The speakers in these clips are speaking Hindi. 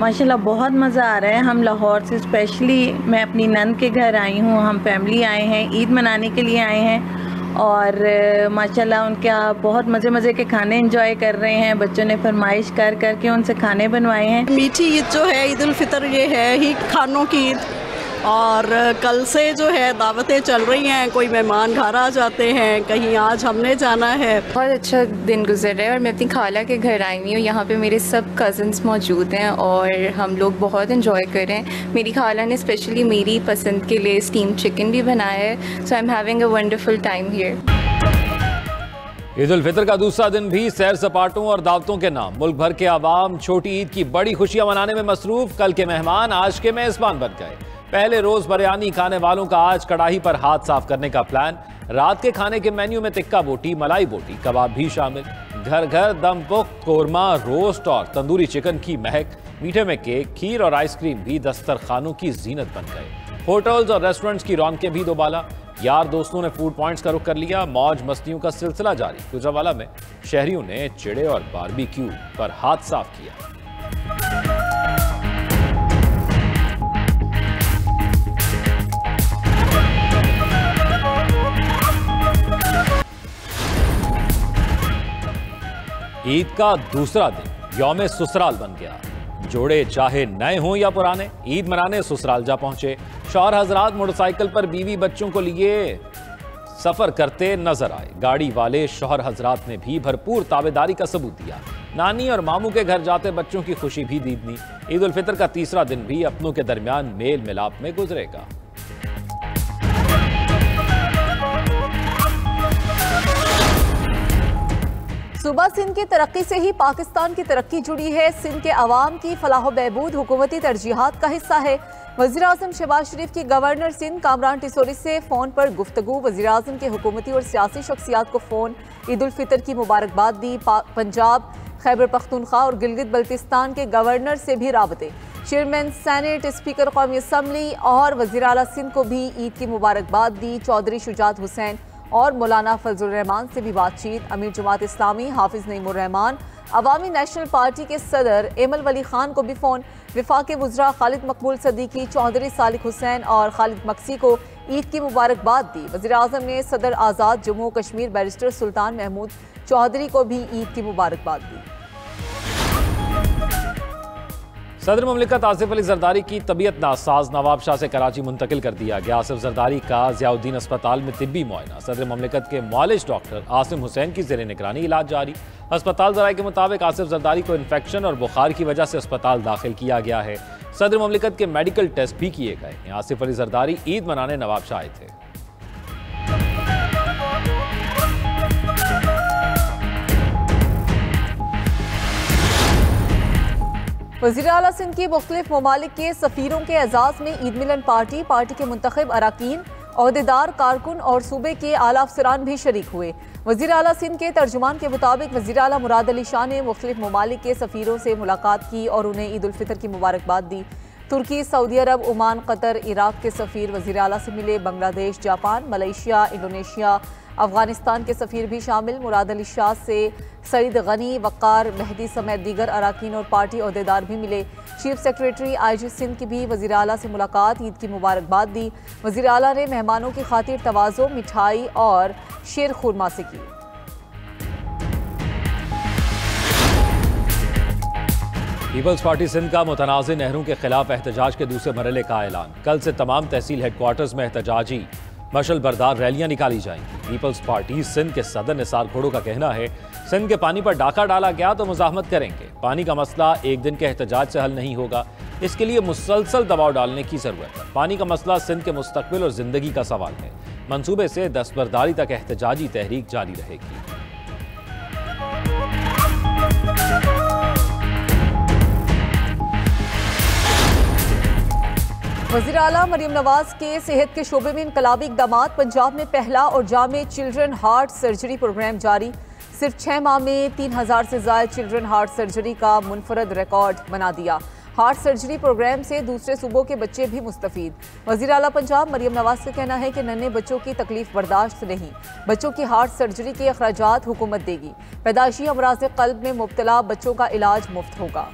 माशाल्लाह बहुत मज़ा आ रहा है। हम लाहौर से स्पेशली मैं अपनी नंद के घर आई हूँ, हम फैमिली आए हैं, ईद मनाने के लिए आए हैं और माशाल्लाह उनके बहुत मज़े के खाने एंजॉय कर रहे हैं। बच्चों ने फरमाइश कर के उनसे खाने बनवाए हैं। मीठी ईद जो है, ईद उल फितर, ये है ही खानों की ईद। और कल से जो है दावतें चल रही हैं, कोई मेहमान घर आ जाते हैं, कहीं आज हमने जाना है। बहुत अच्छा दिन गुजर रहा है और मैं अपनी खाला के घर आई हुई हूँ। यहाँ पे मेरे सब कज़न्स मौजूद हैं और हम लोग बहुत इन्जॉय कर रहे हैं। मेरी खाला ने स्पेशली मेरी पसंद के लिए स्टीम चिकन भी बनाया है। So I am having a wonderful time here. Eid ul Fitr का दूसरा दिन भी सैर सपाटों और दावतों के नाम। मुल्क भर के आवाम छोटी ईद की बड़ी खुशियां मनाने में मसरूफ। कल के मेहमान आज के मेजबान बन गए। पहले रोज बिरयानी खाने वालों का आज कड़ाही पर हाथ साफ करने का प्लान। रात के खाने के मेन्यू में टिक्का बोटी, मलाई बोटी, कबाब भी शामिल। घर घर दम पुख्त कोरमा, रोस्ट और तंदूरी चिकन की महक। मीठे में केक, खीर और आइसक्रीम भी दस्तरखानों की जीनत बन गए। होटल्स और रेस्टोरेंट्स की रौनकें भी दोबाला। यार दोस्तों ने फूड पॉइंट्स का रुख कर लिया। मौज मस्तियों का सिलसिला जारी। गुजरावाला में शहरियों ने चिड़े और बारबेक्यू पर हाथ साफ किया। ईद का दूसरा दिन यौम ससुराल बन गया। जोड़े चाहे नए हों या पुराने, ईद मनाने ससुराल जा पहुंचे। शौहर हजरात मोटरसाइकिल पर बीवी बच्चों को लिए सफर करते नजर आए। गाड़ी वाले शौहर हजरात ने भी भरपूर ताबेदारी का सबूत दिया। नानी और मामू के घर जाते बच्चों की खुशी भी दीदनी। ईद उल फितर का तीसरा दिन भी अपनों के दरमियान मेल मिलाप में गुजरेगा। सूबा सिंध की तरक्की से ही पाकिस्तान की तरक्की जुड़ी है। सिंध के अवाम की फलाह बहबूद हुकूमती तरजीहात का हिस्सा है। वज़ीर आज़म शहबाज शरीफ की गवर्नर सिंध कामरान टिसोरी से फ़ोन पर गुफ्तगू। वज़ीर आज़म के हुकूमती और सियासी शख्सियात को फ़ोन। ईद उल फितर की मुबारकबाद दी। पंजाब, खैबर पख्तूनख्वा और गिलगित बल्तिस्तान के गवर्नर से भी राबते। चेयरमैन सेनेट, स्पीकर कौमी असम्बली और वज़ीर आला सिंध को भी ईद की मुबारकबाद दी। चौधरी शुजात हुसैन और मौलाना फजल रहमान से भी बातचीत। अमीर जमात इस्लामी हाफिज नईमुर रहमान, अवामी नेशनल पार्टी के सदर एमल वली खान को भी फ़ोन। विफाक़ी वज़रा खालिद मकबूल सदीकी, चौधरी सालिक हुसैन और खालिद मक्सी को ईद की मुबारकबाद दी। वज़ीर आज़म ने सदर आज़ाद जम्मू कश्मीर बैरिस्टर सुल्तान महमूद चौधरी को भी ईद की मुबारकबाद दी। सदर ममलिकत आसिफ अली जरदारी की तबीयत नासाज। नवाब शाह से कराची मुंतकिल कर दिया गया। आसिफ जरदारी का ज़ियाउद्दीन अस्पताल में तिब्बी मुआयना। सदर ममलिकत के मुआलिज डॉक्टर आसिम हुसैन की ज़ेर निगरानी इलाज जारी। अस्पताल ज़राए के मुताबिक आसिफ जरदारी को इन्फेक्शन और बुखार की वजह से अस्पताल दाखिल किया गया है। सदर ममलिकत के मेडिकल टेस्ट भी किए गए। आसिफ अली जरदारी ईद मनाने नवाब शाह आए थे। वज़ीर आला सिंध की मुख्तलिफ ममालिक के सफ़ीरों के एजाज़ में ईद मिलन पार्टी के मुंतखब अराकीन, ओहदेदार, कारकुन और सूबे के आला अफसरान भी शरीक हुए। वज़ीर आला सिंध के तर्जुमान के मुताबिक वज़ीर आला मुराद अली शाह ने मुख्तलिफ ममालिक के सफ़ीरों से मुलाकात की और उन्हें ईद उल फितर की मुबारकबाद दी। तुर्की, सऊदी अरब, ओमान, कतर, इराक के सफ़ीर वज़ीर आला से मिले। Bangladesh, Japan, Malaysia, Indonesia, Afghanistan के सफ़ीर भी शामिल। मुराद अली शाह से सईद गनी, वक़ार, मेहदी समेत दीगर अराकीन और पार्टी ओहदेदार भी मिले। चीफ सेक्रेटरी IG सिंध की भी वज़ीर आला से मुलाकात, ईद की मुबारकबाद दी। वज़ीर आला ने मेहमानों की खातिर तवाज़ो, मिठाई और शेर खुरमा से की। पीपल्स पार्टी सिंध का मुतनाज़िर नहरों के खिलाफ एहतजाज के दूसरे मरहले का ऐलान। कल से तमाम तहसील हेडक्वार्टर्स में एहतजाजी मशल बरदार रैलियां निकाली जाएंगी। पीपल्स पार्टी सिंध के सदर निसार घोड़ो का कहना है, सिंध के पानी पर डाका डाला गया तो मुजाहमत करेंगे। पानी का मसला एक दिन के एहतजाज से हल नहीं होगा, इसके लिए मुसलसल दबाव डालने की जरूरत है। पानी का मसला सिंध के मुस्तकबिल और जिंदगी का सवाल है। मंसूबे से दस्तबरदारी तक एहतजाजी तहरीक जारी रहेगी। वज़ीर आला मरियम नवाज के सेहत के शोबे में इनकलाबी इक़दामात। पंजाब में पहला और जामे चिल्ड्रन हार्ट सर्जरी प्रोग्राम जारी। सिर्फ 6 माह में 3000 से ज़ायद चिल्ड्रन हार्ट सर्जरी का मुनफरद रिकॉर्ड बना दिया। हार्ट सर्जरी प्रोग्राम से दूसरे सूबों के बच्चे भी मुस्तफीद। वज़ीर आला पंजाब मरियम नवाज का कहना है कि नन्हे बच्चों की तकलीफ बर्दाश्त नहीं, बच्चों की हार्ट सर्जरी के अखराजात हुकूमत देगी। पैदाइशी अमराज़ क़ल्ब में मुब्तला बच्चों का इलाज मुफ्त होगा।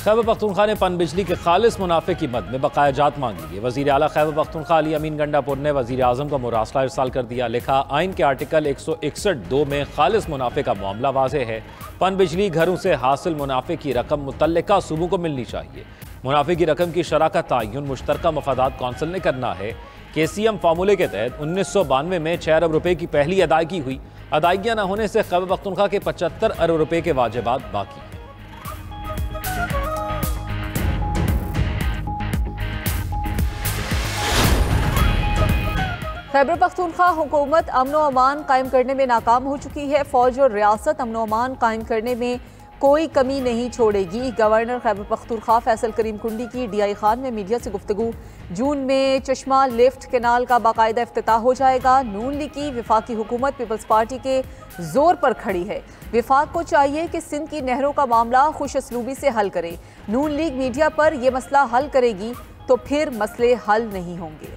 खैबर पख्तूनख्वा ने पनबिजली के खालिस मुनाफे की मद में बकाया जात मांगी है। वज़ीर आला खैबर पख्तूनख्वा अली अमीन गंडापुर ने वज़ीर आज़म का मुरासला इरसाल कर दिया। लिखा, आइन के आर्टिकल 161(2) में खालिस मुनाफे का मामला वाज़ेह है। पनबिजली घरों से हासिल मुनाफे की रकम मुतल्लिका सूबों को मिलनी चाहिए। मुनाफे की रकम की शरह का तयन मुश्तरका मफादात कौंसिल ने करना है। KCM फार्मूले के तहत 1992 में 6 अरब रुपए की पहली अदायगी हुई। अदायगियां न होने से खैबर पख्तूनख्वा के 75 अरब रुपए के वाजिबात बाकी हैं। खैबर पख्तूनख्वा हुकूमत अमन व अमान कायम करने में नाकाम हो चुकी है। फौज और रियासत अमन व अमान कायम करने में कोई कमी नहीं छोड़ेगी। गवर्नर खैबर पख्तूनख्वा फैसल करीम कुंडी की DI खान में मीडिया से गुफ्तगू। जून में चश्मा लिफ्ट कैनाल का बाकायदा इफ्तिताह हो जाएगा। नून लीग की वफाकी हुकूमत पीपल्स पार्टी के जोर पर खड़ी है। विफाक को चाहिए कि सिंध की नहरों का मामला खुश असलूबी से हल करे। नून लीग मीडिया पर यह मसला हल करेगी तो फिर मसले हल नहीं होंगे।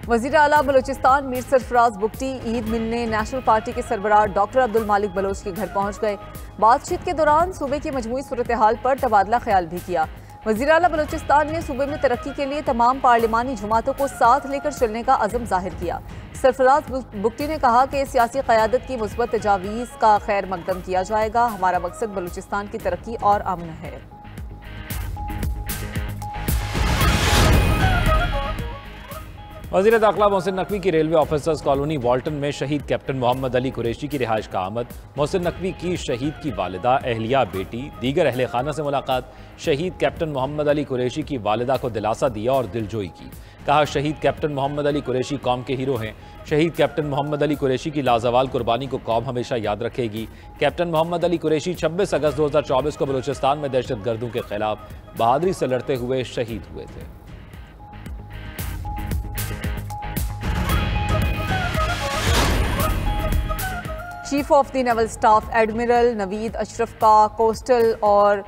वज़ीर आला बलूचिस्तान मीर सरफराज बुगटी ईद मिलने नेशनल पार्टी के सरबराह डॉक्टर अब्दुल मालिक बलोच के घर पहुंच गए। बातचीत के दौरान सूबे की मजमूई सूरत हाल पर तबादला ख्याल भी किया। वज़ीर आला बलूचिस्तान ने सूबे में तरक्की के लिए तमाम पार्लिमानी जमातों को साथ लेकर चलने का अज़म जाहिर किया। सरफराज बुगटी ने कहा कि सियासी क़यादत की मुस्बत तजावीज़ का खैर मकदम किया जाएगा। हमारा मकसद बलूचिस्तान की तरक्की और अमन है। वज़ीर दाखिला मोहसिन नकवी की रेलवे ऑफिसर्स कॉलोनी वाल्टन में शहीद कैप्टन मोहम्मद अली कुरैशी की रिहाइश का आमद। मोहसिन नकवी की शहीद की वालिदा, अहलिया, बेटी, दीगर अहले खाना से मुलाकात। शहीद कैप्टन मोहम्मद अली कुरैशी की वालिदा को दिलासा दिया और दिलजोई की। कहा, शहीद कैप्टन मोहम्मद अली कुरैशी कौम के हीरो हैं। शहीद कैप्टन मोहम्मद अली कुरैशी की लाजवाल कुर्बानी को कौम हमेशा याद रखेगी। कैप्टन मोहम्मद अली कुरैशी 26 अगस्त 2024 को बलूचिस्तान में दहशत गर्दों के खिलाफ बहादुरी से लड़ते हुए शहीद हुए थे। Chief of the naval staff admiral Naveed Ashraf का कोस्टल और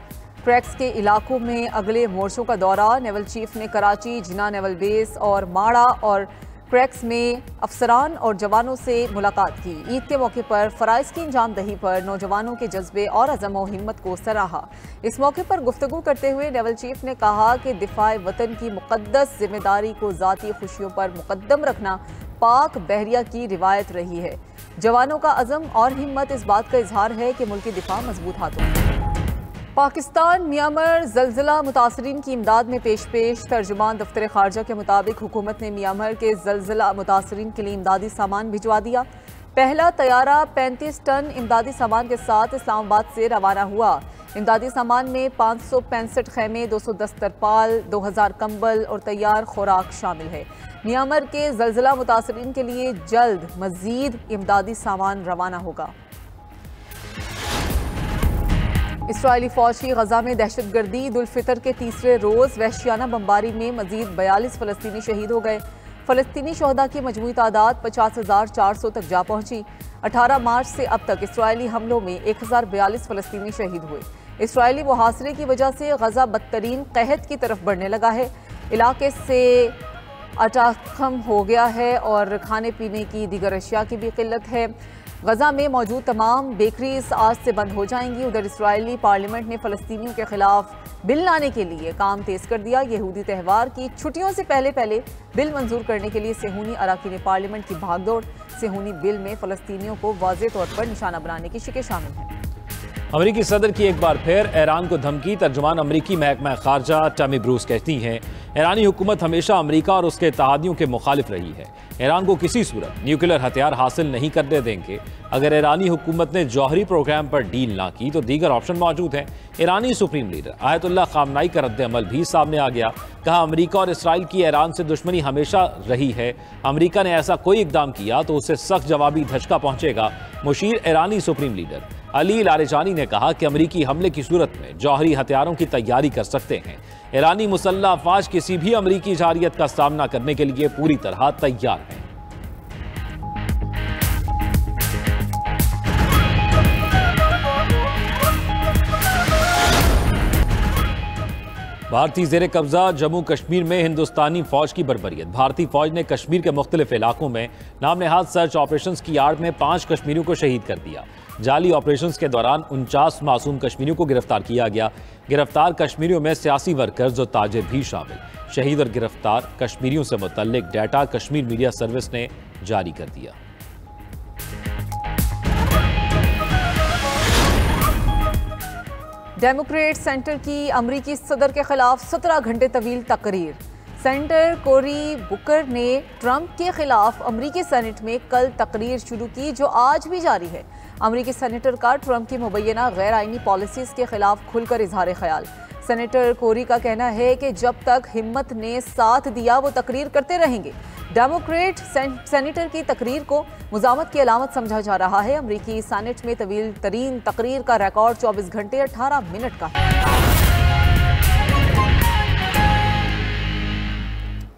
क्रैक्स के इलाकों में अगले मोर्चों का दौरा। नेवल चीफ ने कराची, जिना नेवल बेस और माड़ा और क्रैक्स में अफसरान और जवानों से मुलाकात की। ईद के मौके पर फ़राइज़ की अंजामदही पर नौजवानों के जज्बे और अज़म व हिम्मत को सराहा। इस मौके पर गुफ्तगू करते हुए नेवल चीफ ने कहा कि दिफाए वतन की मुक़द्दस जिम्मेदारी को ज़ाती खुशियों पर मुक़द्दम रखना पाक बहरिया की रिवायत रही है। जवानों का अज़म और हिम्मत इस बात का इजहार है कि मुल्की दिफा मजबूत हाथों में। पाकिस्तान म्यांमार ज़लज़ला मुतासरीन की इमदाद में पेश। तर्जुमान दफ्तर खारजा के मुताबिक हुकूमत ने म्यांमार के ज़लज़ला मुतासरीन के लिए इमदादी सामान भिजवा दिया। पहला तैयारा 35 टन इमदादी सामान के साथ इस्लामाबाद से रवाना हुआ। इमदादी सामान में 565 खैमे, 210 तरपाल, 2000 कंबल और तैयार खुराक शामिल है। म्यांमार के ज़लज़ला मुतासरीन के लिए जल्द मज़ीद इमदादी सामान रवाना होगा। इस्राइली फ़ौज की गजा में दहशतगर्दी ईद उल फितर के तीसरे रोज़ वहशियाना बमबारी में मज़ीद 42 फ़लस्तीनी शहीद हो गए। फ़लस्तीनी शहदा की मजमूई तादाद 50,400 तक जा पहुंची। 18 मार्च से अब तक इस्राइली हमलों में 1042 फ़लस्तीनी शहीद हुए। इस्राइली मुहासरे की वजह से गजा बदतरीन कहत की तरफ बढ़ने लगा है। इलाके से आटा कम हो गया है और खाने पीने की दीगर अशिया की भी किल्लत है। गजा में मौजूद तमाम बेकरीज आज से बंद हो जाएंगी। उधर इस्राइली पार्लियामेंट ने फ़लस्तीनियों के खिलाफ बिल लाने के लिए काम तेज़ कर दिया। यहूदी त्यौहार की छुट्टियों से पहले बिल मंजूर करने के लिए सेहूनी अराकीन पार्लियामेंट की भागदौड़। सेहूनी बिल में फ़लस्तीनियों को वाज़ेह तौर पर निशाना बनाने की शिकें शामिल हैं। अमरीकी सदर की एक बार फिर ईरान को धमकी। तर्जुमान अमरीकी महकमा खारजा टमी ब्रूस कहती हैं, ईरानी हुकूमत हमेशा अमरीका और उसके इत्तेहादियों के मुखालिफ रही है। ईरान को किसी सूरत न्यूक्लियर हथियार हासिल नहीं करने देंगे। अगर ईरानी हुकूमत ने जौहरी प्रोग्राम पर डील ना की तो दीगर ऑप्शन मौजूद हैं। ईरानी सुप्रीम लीडर आयतुल्लाह खामनाई का रद्द-ए-अमल भी सामने आ गया। कहा, अमरीका और इसराइल की ईरान से दुश्मनी हमेशा रही है। अमरीका ने ऐसा कोई इकदाम किया तो उससे सख्त जवाबी धचका पहुंचेगा। मुशीर ईरानी सुप्रीम लीडर अली लारेजानी ने कहा कि अमरीकी हमले की सूरत में जौहरी हथियारों की तैयारी कर सकते हैं। ईरानी मुसल्लह अफवाज किसी भी अमरीकी जारियत का सामना करने के लिए पूरी तरह तैयार हैं। भारतीय जेर कब्जा जम्मू कश्मीर में हिंदुस्तानी फौज की बर्बरियत। भारतीय फौज ने कश्मीर के मुख्तलिफ इलाकों में नामनहाद सर्च ऑपरेशंस की आड़ में 5 कश्मीरियों को शहीद कर दिया। जाली ऑपरेशंस के दौरान 49 मासूम कश्मीरियों को गिरफ्तार किया गया। गिरफ्तार कश्मीरियों में सियासी वर्कर्स और ताजिर भी शामिल। शहीद और गिरफ्तार कश्मीरियों से मुतल्लिक डाटा कश्मीर मीडिया सर्विस ने जारी कर दिया। डेमोक्रेट सेंटर की अमरीकी सदर के खिलाफ 17 घंटे तवील तकरीर। सेनेटर कोरी बुकर ने ट्रंप के खिलाफ अमरीकी सेनेट में कल तकरीर शुरू की, जो आज भी जारी है। अमरीकी सेनेटर का ट्रंप की मुबैना गैर आईनी पॉलिसीज के खिलाफ खुलकर इजहार ख्याल। सेनेटर कोरी का कहना है कि जब तक हिम्मत ने साथ दिया वो तकरीर करते रहेंगे। डेमोक्रेट सेनेटर की तकरीर को मुजामत की अलामत समझा जा रहा है। अमरीकी सेनेट में तवील तरीन तकरीर का रिकॉर्ड 24 घंटे 18 मिनट का है।